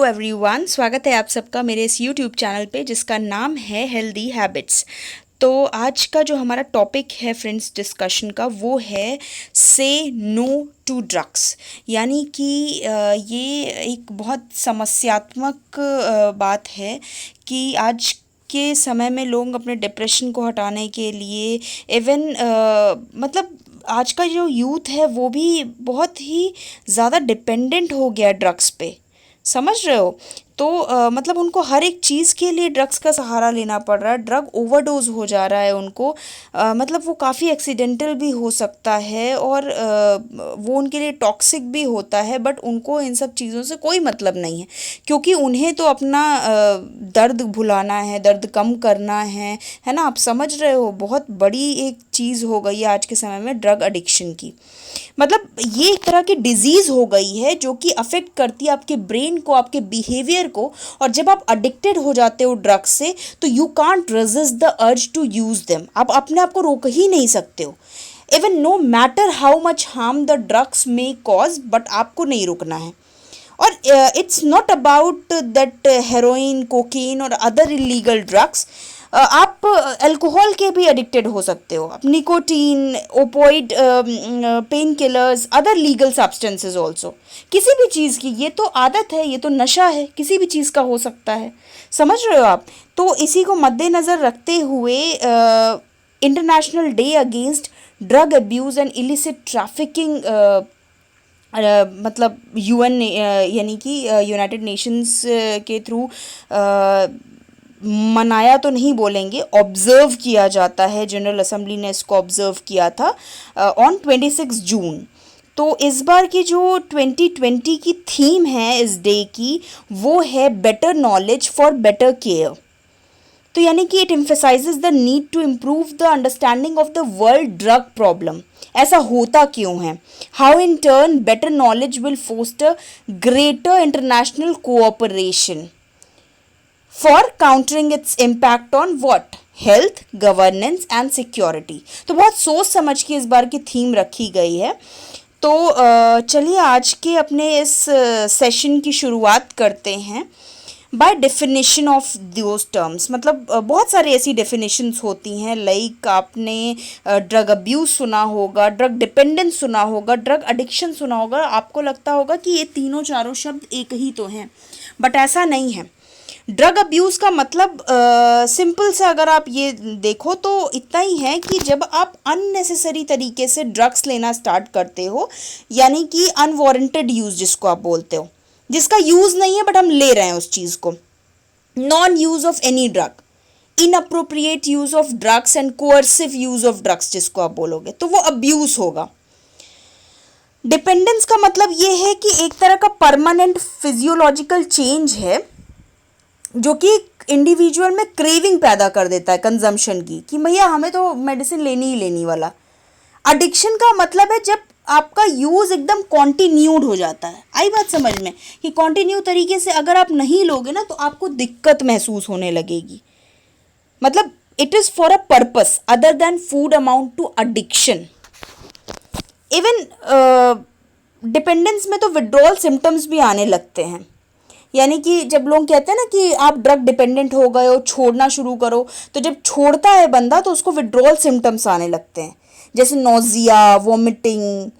Hello everyone, स्वागत है आप सबका मेरे इस यूट्यूब चैनल पे जिसका नाम है हेल्दी हैबिट्स। तो आज का जो हमारा टॉपिक है फ्रेंड्स डिस्कशन का वो है से नो टू ड्रग्स। यानी कि ये एक बहुत समस्यात्मक बात है कि आज के समय में लोग अपने डिप्रेशन को हटाने के लिए इवन मतलब आज का जो यूथ है वो भी बहुत ही ज़्यादा डिपेंडेंट हो गया ड्रग्स पे। समझ रहे हो? तो मतलब उनको हर एक चीज़ के लिए ड्रग्स का सहारा लेना पड़ रहा है। ड्रग ओवरडोज हो जा रहा है उनको। मतलब वो काफ़ी एक्सीडेंटल भी हो सकता है और वो उनके लिए टॉक्सिक भी होता है, बट उनको इन सब चीज़ों से कोई मतलब नहीं है क्योंकि उन्हें तो अपना दर्द भुलाना है, दर्द कम करना है ना। आप समझ रहे हो, बहुत बड़ी एक चीज़ हो गई है आज के समय में ड्रग एडिक्शन की। मतलब ये एक तरह की डिजीज़ हो गई है जो कि अफेक्ट करती है आपके ब्रेन को, आपके बिहेवियर को। और जब आप अडिक्टेड हो जाते हो ड्रग्स से तो you can't resist the urge to use them. आप अपने आप को रोक ही नहीं सकते हो, even no matter how much harm the drugs may cause, but आपको नहीं रुकना है। और it's not about that heroin, cocaine और अदर इलीगल ड्रग्स। आप अल्कोहल के भी एडिक्टेड हो सकते हो, आप nicotine, opioid, pain killers, other legal substances also. किसी भी चीज़ की ये तो आदत है, ये तो नशा है, किसी भी चीज़ का हो सकता है। समझ रहे हो आप? तो इसी को मद्देनज़र रखते हुए international day against drug abuse and illicit trafficking, मतलब यूएन यानी कि यूनाइटेड नेशंस के थ्रू मनाया तो नहीं बोलेंगे, ऑब्ज़र्व किया जाता है। जनरल असेंबली ने इसको ऑब्ज़र्व किया था ऑन 26 जून। तो इस बार की जो 2020 की थीम है इस डे की वो है better knowledge for better care. तो यानी कि it emphasizes the need to improve the understanding of the world drug problem. ऐसा होता क्यों है? How in turn better knowledge will foster greater international cooperation for countering its impact on what? Health, governance and security. तो बहुत सोच समझ के इस बार की थीम रखी गई है। तो चलिए आज के अपने इस सेशन की शुरुआत करते हैं by definition of those terms. मतलब बहुत सारी ऐसी डेफिनेशंस होती हैं, लाइक आपने ड्रग अब्यूज़ सुना होगा, ड्रग डिपेंडेंस सुना होगा, ड्रग एडिक्शन सुना होगा। आपको लगता होगा कि ये तीनों चारों शब्द एक ही तो हैं, बट ऐसा नहीं है। ड्रग अब्यूज़ का मतलब सिंपल सा अगर आप ये देखो तो इतना ही है कि जब आप अननेसेसरी तरीके से ड्रग्स लेना स्टार्ट करते हो, यानी कि अनवारंटेड यूज़ जिसको आप बोलते हो, जिसका यूज़ नहीं है बट हम ले रहे हैं उस चीज़ को। Non use of any drug, inappropriate use of drugs and coercive use of drugs जिसको आप बोलोगे, तो वो अब्यूज़ होगा। डिपेंडेंस का मतलब ये है कि एक तरह का परमानेंट फिजियोलॉजिकल चेंज है जो कि इंडिविजुअल में क्रेविंग पैदा कर देता है कंजम्पशन की, कि भैया हमें तो मेडिसिन लेनी ही लेनी वाला। एडिक्शन का मतलब है जब आपका यूज़ एकदम कॉन्टिन्यूड हो जाता है। आई बात समझ में? कि कॉन्टिन्यू तरीके से अगर आप नहीं लोगे ना तो आपको दिक्कत महसूस होने लगेगी। मतलब it is for a purpose other than food amount to addiction. Even dependence में तो विड्रॉल सिम्टम्स भी आने लगते हैं। यानी कि जब लोग कहते हैं ना कि आप ड्रग डिपेंडेंट हो गए हो, छोड़ना शुरू करो, तो जब छोड़ता है बंदा तो उसको विड्रॉल सिम्टम्स आने लगते हैं, जैसे नोजिया, वोमिटिंग,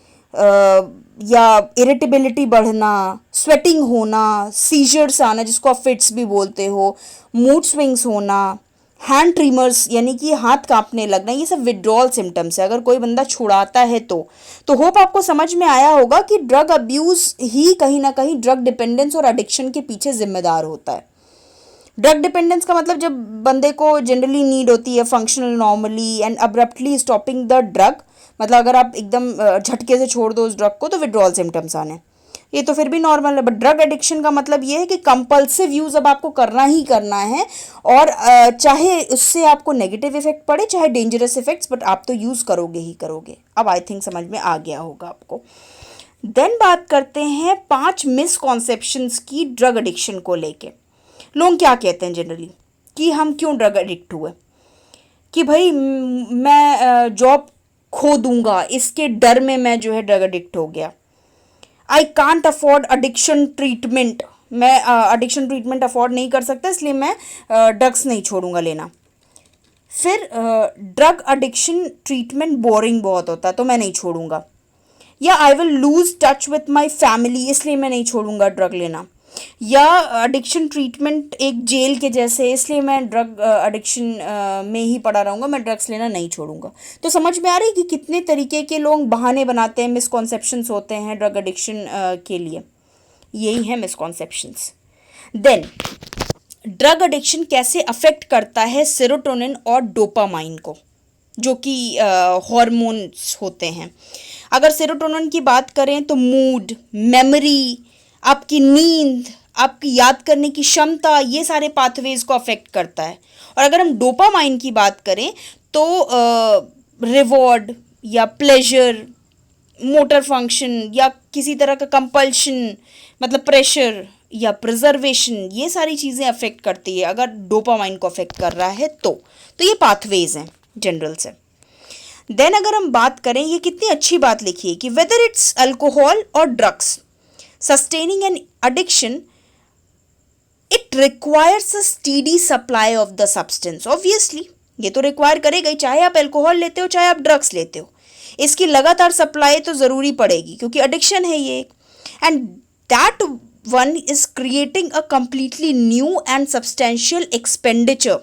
या इरिटेबिलिटी बढ़ना, स्वेटिंग होना, सीजर्स आना जिसको आप फिट्स भी बोलते हो, मूड स्विंग्स होना, हैंड ट्रिमर्स यानी कि हाथ कांपने लगना। ये सब विड्रॉल सिम्टम्स है अगर कोई बंदा छुड़ाता है तो होप आपको समझ में आया होगा कि ड्रग अब्यूज़ ही कहीं ना कहीं ड्रग डिपेंडेंस और एडिक्शन के पीछे जिम्मेदार होता है। ड्रग डिपेंडेंस का मतलब जब बंदे को जनरली नीड होती है functional normally and abruptly stopping the drug, मतलब अगर आप एकदम झटके से छोड़ दो उस ड्रग को तो विड्रॉल सिम्टम्स आने, ये तो फिर भी नॉर्मल है। बट ड्रग एडिक्शन का मतलब ये है कि कंपल्सिव यूज़ अब आपको करना ही करना है, और चाहे उससे आपको नेगेटिव इफेक्ट पड़े चाहे डेंजरस इफेक्ट्स, बट आप तो यूज़ करोगे ही करोगे। अब आई थिंक समझ में आ गया होगा आपको। देन बात करते हैं 5 मिसकॉन्सेप्शंस की ड्रग एडिक्शन को लेके। लोग क्या कहते हैं जनरली कि हम क्यों ड्रग एडिक्ट हुए, कि भाई मैं जॉब खो दूंगा इसके डर में मैं जो है ड्रग एडिक्ट हो गया। I can't afford addiction treatment, मैं एडिक्शन ट्रीटमेंट अफोर्ड नहीं कर सकता, इसलिए मैं ड्रग्स नहीं छोड़ूंगा लेना। फिर ड्रग एडिक्शन ट्रीटमेंट बोरिंग बहुत होता है तो मैं नहीं छोड़ूंगा। या I will lose touch with my family, इसलिए मैं नहीं छोड़ूंगा ड्रग लेना। या एडिक्शन ट्रीटमेंट एक जेल के जैसे, इसलिए मैं ड्रग एडिक्शन में ही पड़ा रहूँगा, मैं ड्रग्स लेना नहीं छोड़ूंगा। तो समझ में आ रही है कि कितने तरीके के लोग बहाने बनाते हैं, मिसकॉन्सेप्शंस होते हैं ड्रग एडिक्शन के लिए। यही है मिसकॉन्सेप्शंस। देन ड्रग एडिक्शन कैसे अफेक्ट करता है सेरोटोनिन और डोपामाइन को, जो कि हॉर्मोन्स होते हैं। अगर सेरोटोनिन की बात करें तो मूड, मेमोरी, आपकी नींद, आपकी याद करने की क्षमता, ये सारे पाथवेज को अफेक्ट करता है। और अगर हम डोपामाइन की बात करें तो रिवॉर्ड या प्लेजर, मोटर फंक्शन या किसी तरह का कंपल्शन, मतलब प्रेशर या प्रिजर्वेशन, ये सारी चीज़ें अफेक्ट करती है अगर डोपामाइन को अफेक्ट कर रहा है तो ये पाथवेज हैं जनरल से। देन अगर हम बात करें, ये कितनी अच्छी बात लिखी है कि वेदर इट्स अल्कोहल और drugs sustaining an addiction it requires a steady supply of the substance. Obviously ये तो रिक्वायर करेगा ही, चाहे आप अल्कोहल लेते हो चाहे आप ड्रग्स लेते हो, इसकी लगातार सप्लाई तो ज़रूरी पड़ेगी क्योंकि एडिक्शन है ये। And that one is creating a completely new and substantial expenditure.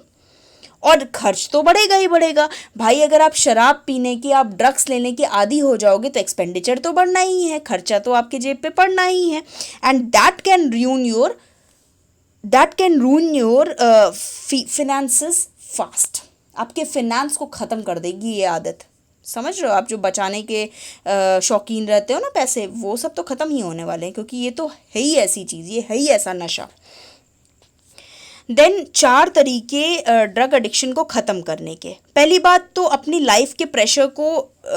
और खर्च तो बढ़ेगा ही बढ़ेगा भाई। अगर आप शराब पीने की, आप ड्रग्स लेने के आदी हो जाओगे तो एक्सपेंडिचर तो बढ़ना ही है, खर्चा तो आपके जेब पे पड़ना ही है। And that can रूइन your finances fast. आपके फिनेंस को ख़त्म कर देगी ये आदत। समझ रहे हो? आप जो बचाने के शौकीन रहते हो ना पैसे, वो सब तो ख़त्म ही होने वाले हैं, क्योंकि ये तो है ही ऐसी चीज़, ये है ही ऐसा नशा। देन 4 तरीके ड्रग एडिक्शन को ख़त्म करने के। पहली बात तो अपनी लाइफ के प्रेशर को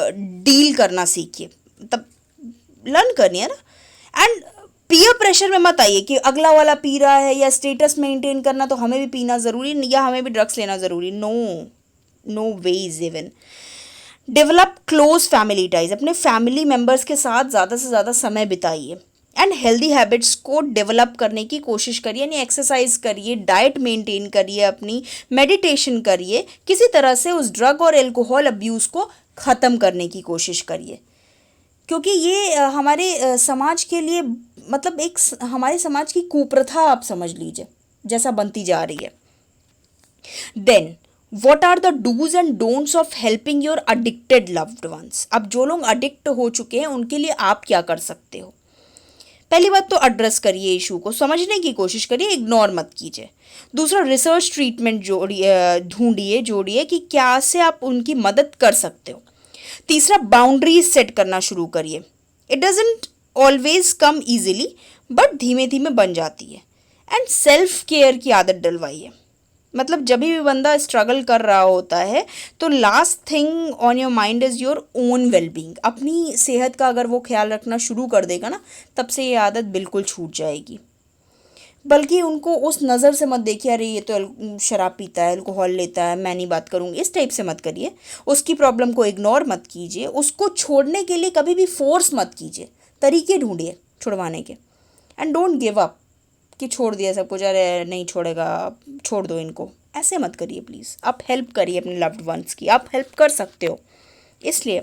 डील करना सीखिए, मतलब लर्न करनी है ना। एंड पीयर प्रेशर में मत आइए कि अगला वाला पी रहा है या स्टेटस मेंटेन करना तो हमें भी पीना ज़रूरी या हमें भी ड्रग्स लेना ज़रूरी। No ways even. Develop close family ties, अपने फैमिली मेम्बर्स के साथ ज़्यादा से ज़्यादा समय बिताइए। एंड हेल्दी हैबिट्स को डेवलप करने की कोशिश करिए, यानी एक्सरसाइज करिए, डाइट मेंटेन करिए, अपनी मेडिटेशन करिए, किसी तरह से उस ड्रग और एल्कोहल अब्यूज़ को ख़त्म करने की कोशिश करिए। क्योंकि ये हमारे समाज के लिए, मतलब एक हमारे समाज की कुप्रथा आप समझ लीजिए जैसा बनती जा रही है। Then what are the dos and don'ts of helping your addicted loved ones. अब जो लोग अडिक्ट हो चुके हैं उनके लिए आप क्या कर सकते हो? पहली बात तो एड्रेस करिए, इशू को समझने की कोशिश करिए, इग्नोर मत कीजिए। दूसरा, रिसर्च ट्रीटमेंट जोड़िए कि क्या से आप उनकी मदद कर सकते हो। तीसरा, बाउंड्रीज सेट करना शुरू करिए। It doesn't always come easily, but धीमे धीमे बन जाती है। एंड सेल्फ केयर की आदत डलवाइए। मतलब जब भी बंदा स्ट्रगल कर रहा होता है तो last thing on your mind is your own wellbeing. अपनी सेहत का अगर वो ख्याल रखना शुरू कर देगा ना, तब से ये आदत बिल्कुल छूट जाएगी। बल्कि उनको उस नज़र से मत देखिए, अरे ये तो शराब पीता है, अल्कोहल लेता है, मैं नहीं बात करूँगी, इस टाइप से मत करिए। उसकी प्रॉब्लम को इग्नोर मत कीजिए, उसको छोड़ने के लिए कभी भी फोर्स मत कीजिए, तरीके ढूंढिए छुड़वाने के। एंड डोंट गिव अप कि छोड़ दिया सब कुछ, अरे नहीं छोड़ेगा, छोड़ दो इनको, ऐसे मत करिए प्लीज़। आप हेल्प करिए अपने लव्ड वंस की, आप हेल्प कर सकते हो इसलिए।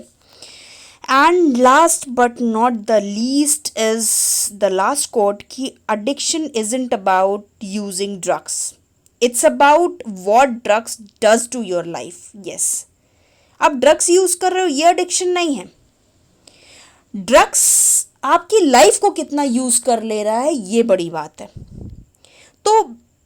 And last but not the least is the last quote कि addiction isn't about using drugs, it's about what drugs does to your life. Yes, आप ड्रग्स यूज़ कर रहे हो ये एडिक्शन नहीं है। ड्रग्स आपकी लाइफ को कितना यूज़ कर ले रहा है ये बड़ी बात है। तो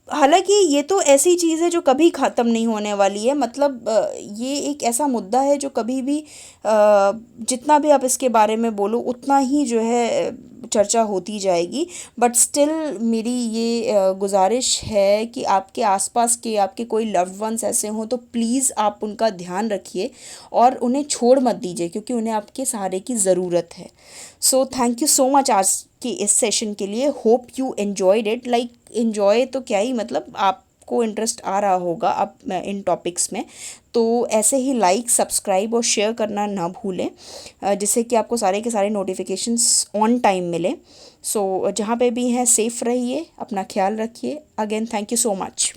हालांकि ये तो ऐसी चीज़ है जो कभी ख़त्म नहीं होने वाली है। मतलब ये एक ऐसा मुद्दा है जो कभी भी जितना भी आप इसके बारे में बोलो उतना ही जो है चर्चा होती जाएगी। बट स्टिल मेरी ये गुजारिश है कि आपके आसपास के आपके कोई लव्ड वंस ऐसे हों तो प्लीज़ आप उनका ध्यान रखिए और उन्हें छोड़ मत दीजिए, क्योंकि उन्हें आपके सहारे की ज़रूरत है। So thank you so much आज के इस सेशन के लिए। Hope you enjoyed it. Like enjoy तो क्या ही, मतलब आप आपको इंटरेस्ट आ रहा होगा अब इन टॉपिक्स में, तो ऐसे ही लाइक, सब्सक्राइब और शेयर करना ना भूलें, जिससे कि आपको सारे के सारे नोटिफिकेशंस ऑन टाइम मिले। सो जहाँ पे भी हैं सेफ़ रहिए, अपना ख्याल रखिए। Again thank you so much.